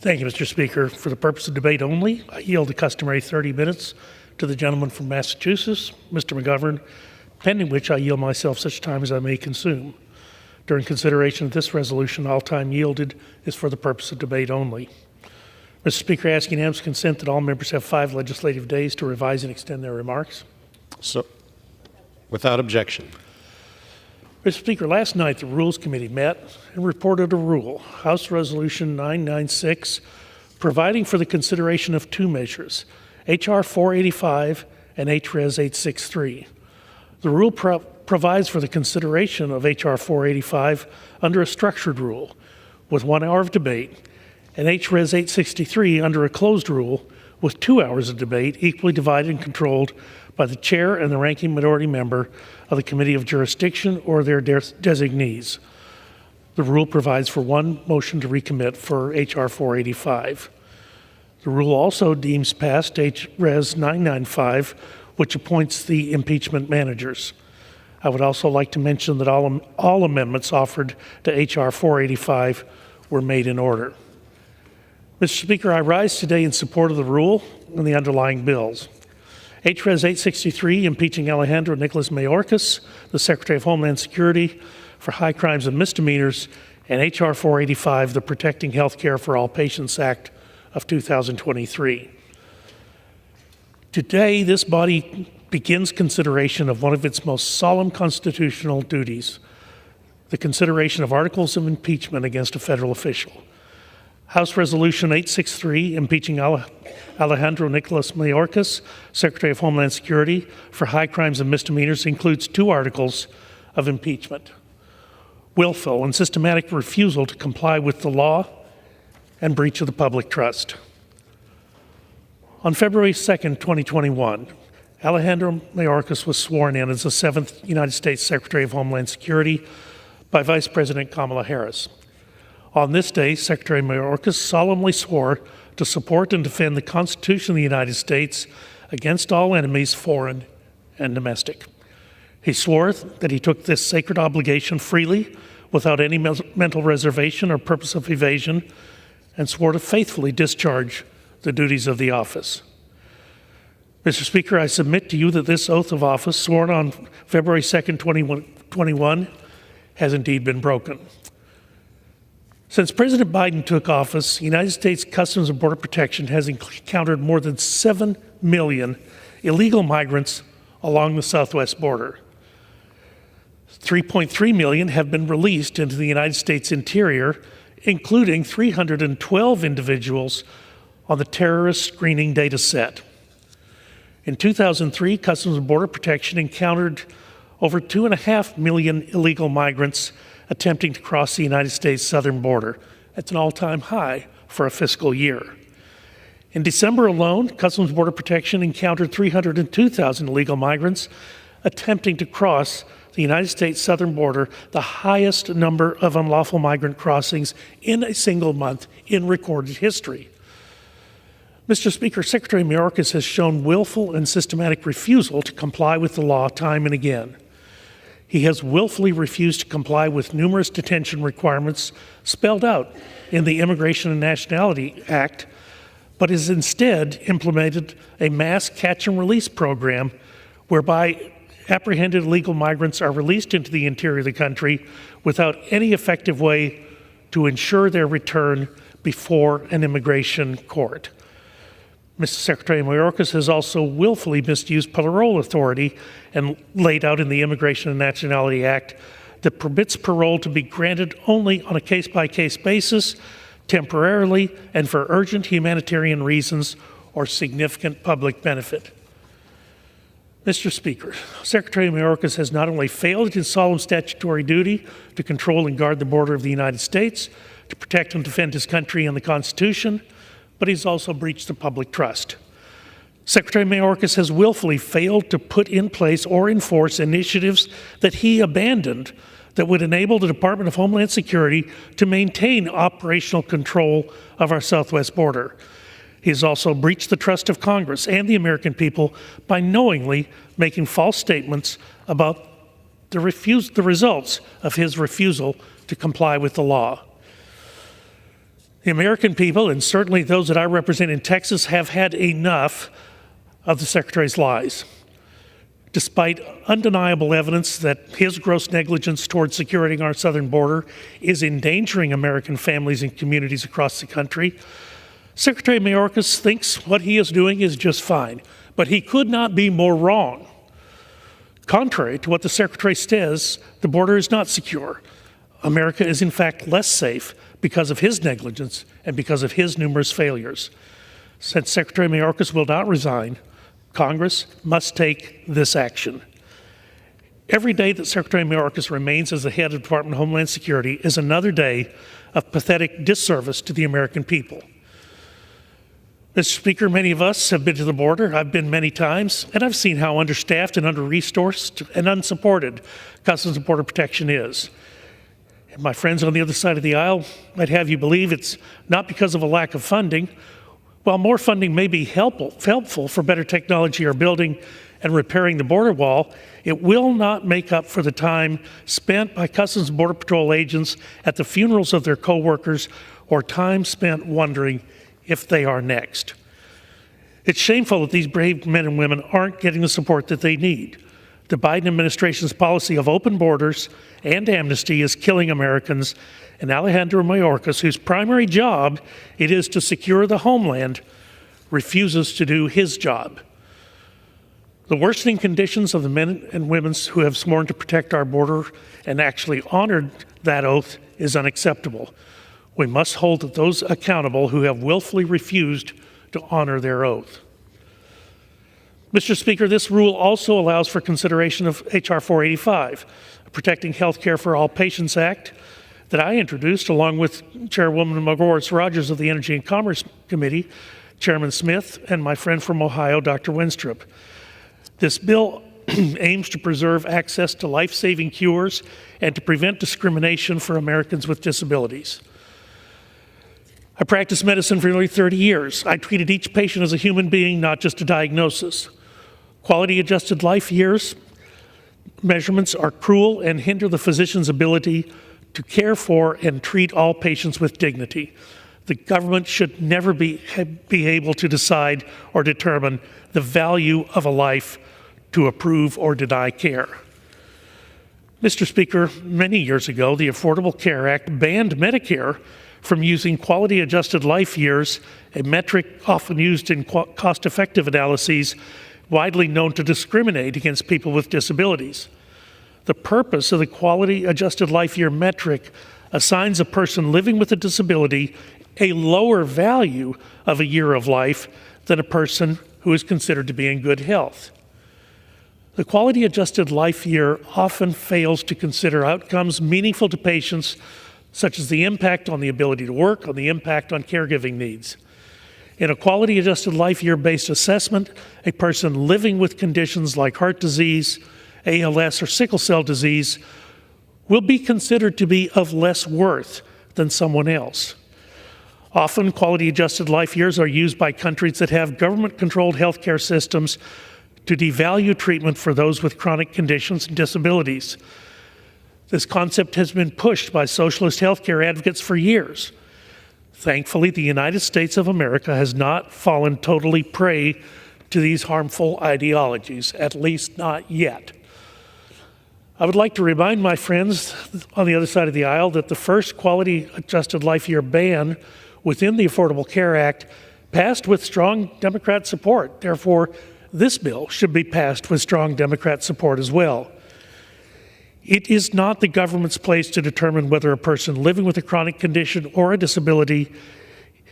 Thank you, Mr. Speaker. For the purpose of debate only, I yield the customary 30 minutes to the gentleman from Massachusetts, Mr. McGovern, pending which I yield myself such time as I may consume. During consideration of this resolution, all time yielded is for the purpose of debate only. Mr. Speaker, I ask unanimous consent that all members have 5 legislative days to revise and extend their remarks. So, without objection. Mr. Speaker, last night the Rules Committee met and reported a rule, House Resolution 996, providing for the consideration of 2 measures, H.R. 485 and H.Res. 863. The rule provides for the consideration of H.R. 485 under a structured rule with 1 hour of debate, and H.Res. 863 under a closed rule with 2 hours of debate, equally divided and controlled by the chair and the ranking minority member of the Committee of Jurisdiction or their designees. The rule provides for 1 motion to recommit for H.R. 485. The rule also deems passed H.Res. 995, which appoints the impeachment managers. I would also like to mention that all amendments offered to H.R. 485 were made in order. Mr. Speaker, I rise today in support of the rule and the underlying bills. H.Res. 863, impeaching Alejandro Mayorkas, the Secretary of Homeland Security, for high crimes and misdemeanors, and H.R. 485, the Protecting Health Care for All Patients Act of 2023. Today, this body begins consideration of one of its most solemn constitutional duties, the consideration of articles of impeachment against a federal official. House Resolution 863, impeaching Alejandro Mayorkas, Secretary of Homeland Security, for high crimes and misdemeanors, includes 2 articles of impeachment: willful and systematic refusal to comply with the law and breach of the public trust. On February 2nd, 2021, Alejandro Mayorkas was sworn in as the 7th United States Secretary of Homeland Security by Vice President Kamala Harris. On this day, Secretary Mayorkas solemnly swore to support and defend the Constitution of the United States against all enemies, foreign and domestic. He swore that he took this sacred obligation freely, without any mental reservation or purpose of evasion, and swore to faithfully discharge the duties of the office. Mr. Speaker, I submit to you that this oath of office, sworn on February 2nd, 2021, has indeed been broken. Since President Biden took office, the United States Customs and Border Protection has encountered more than 7 million illegal migrants along the southwest border. 3.3 million have been released into the United States interior, including 312 individuals on the terrorist screening data set. In 2003, Customs and Border Protection encountered over 2.5 million illegal migrants attempting to cross the United States southern border. That's an all-time high for a fiscal year. In December alone, Customs and Border Protection encountered 302,000 illegal migrants attempting to cross the United States southern border, the highest number of unlawful migrant crossings in a single month in recorded history. Mr. Speaker, Secretary Mayorkas has shown willful and systematic refusal to comply with the law time and again. He has willfully refused to comply with numerous detention requirements spelled out in the Immigration and Nationality Act, but has instead implemented a mass catch and release program whereby apprehended illegal migrants are released into the interior of the country without any effective way to ensure their return before an immigration court. Mr. Secretary Mayorkas has also willfully misused parole authority and laid out in the Immigration and Nationality Act that permits parole to be granted only on a case-by-case basis, temporarily, and for urgent humanitarian reasons or significant public benefit. Mr. Speaker, Secretary Mayorkas has not only failed his solemn statutory duty to control and guard the border of the United States, to protect and defend his country and the Constitution, but he's also breached the public trust. Secretary Mayorkas has willfully failed to put in place or enforce initiatives that he abandoned that would enable the Department of Homeland Security to maintain operational control of our southwest border. He has also breached the trust of Congress and the American people by knowingly making false statements about the results of his refusal to comply with the law. The American people, and certainly those that I represent in Texas, have had enough of the Secretary's lies. Despite undeniable evidence that his gross negligence towards securing our southern border is endangering American families and communities across the country, Secretary Mayorkas thinks what he is doing is just fine, but he could not be more wrong. Contrary to what the Secretary says, the border is not secure. America is in fact less safe because of his negligence and because of his numerous failures. Since Secretary Mayorkas will not resign, Congress must take this action. Every day that Secretary Mayorkas remains as the head of the Department of Homeland Security is another day of pathetic disservice to the American people. Mr. Speaker, many of us have been to the border. I've been many times, and I've seen how understaffed and under-resourced and unsupported Customs and Border Protection is. And my friends on the other side of the aisle might have you believe it's not because of a lack of funding. While more funding may be helpful for better technology or building and repairing the border wall, it will not make up for the time spent by Customs and Border Patrol agents at the funerals of their co-workers or time spent wondering if they are next. It's shameful that these brave men and women aren't getting the support that they need. The Biden administration's policy of open borders and amnesty is killing Americans, and Alejandro Mayorkas, whose primary job it is to secure the homeland, refuses to do his job. The worsening conditions of the men and women who have sworn to protect our border and actually honored that oath is unacceptable. We must hold those accountable who have willfully refused to honor their oath. Mr. Speaker, this rule also allows for consideration of H.R. 485, a Protecting Health Care for All Patients Act, that I introduced along with Chairwoman Margolis Rogers of the Energy and Commerce Committee, Chairman Smith, and my friend from Ohio, Dr. Winstrup. This bill aims to preserve access to life-saving cures and to prevent discrimination for Americans with disabilities. I practiced medicine for nearly 30 years. I treated each patient as a human being, not just a diagnosis. Quality-adjusted life years measurements are cruel and hinder the physician's ability to care for and treat all patients with dignity. The government should never be able to decide or determine the value of a life to approve or deny care. Mr. Speaker, many years ago, the Affordable Care Act banned Medicare from using quality-adjusted life years, a metric often used in cost-effective analyses, widely known to discriminate against people with disabilities. The purpose of the quality-adjusted life year metric assigns a person living with a disability a lower value of a year of life than a person who is considered to be in good health. The quality-adjusted life year often fails to consider outcomes meaningful to patients, such as the impact on the ability to work, on the impact on caregiving needs. In a quality-adjusted life year-based assessment, a person living with conditions like heart disease, ALS, or sickle cell disease will be considered to be of less worth than someone else. Often, quality-adjusted life years are used by countries that have government-controlled healthcare systems to devalue treatment for those with chronic conditions and disabilities. This concept has been pushed by socialist healthcare advocates for years. Thankfully, the United States of America has not fallen totally prey to these harmful ideologies, at least not yet. I would like to remind my friends on the other side of the aisle that the first quality-adjusted life year ban within the Affordable Care Act passed with strong Democrat support. Therefore, this bill should be passed with strong Democrat support as well. It is not the government's place to determine whether a person living with a chronic condition or a disability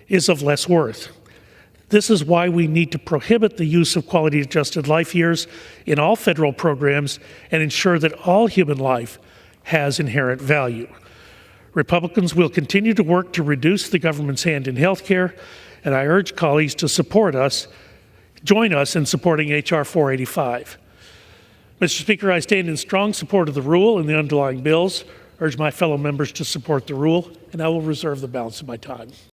is of less worth. This is why we need to prohibit the use of quality-adjusted life years in all federal programs and ensure that all human life has inherent value. Republicans will continue to work to reduce the government's hand in health care, and I urge colleagues to join us in supporting H.R. 485. Mr. Speaker, I stand in strong support of the rule and the underlying bills, urge my fellow members to support the rule, and I will reserve the balance of my time.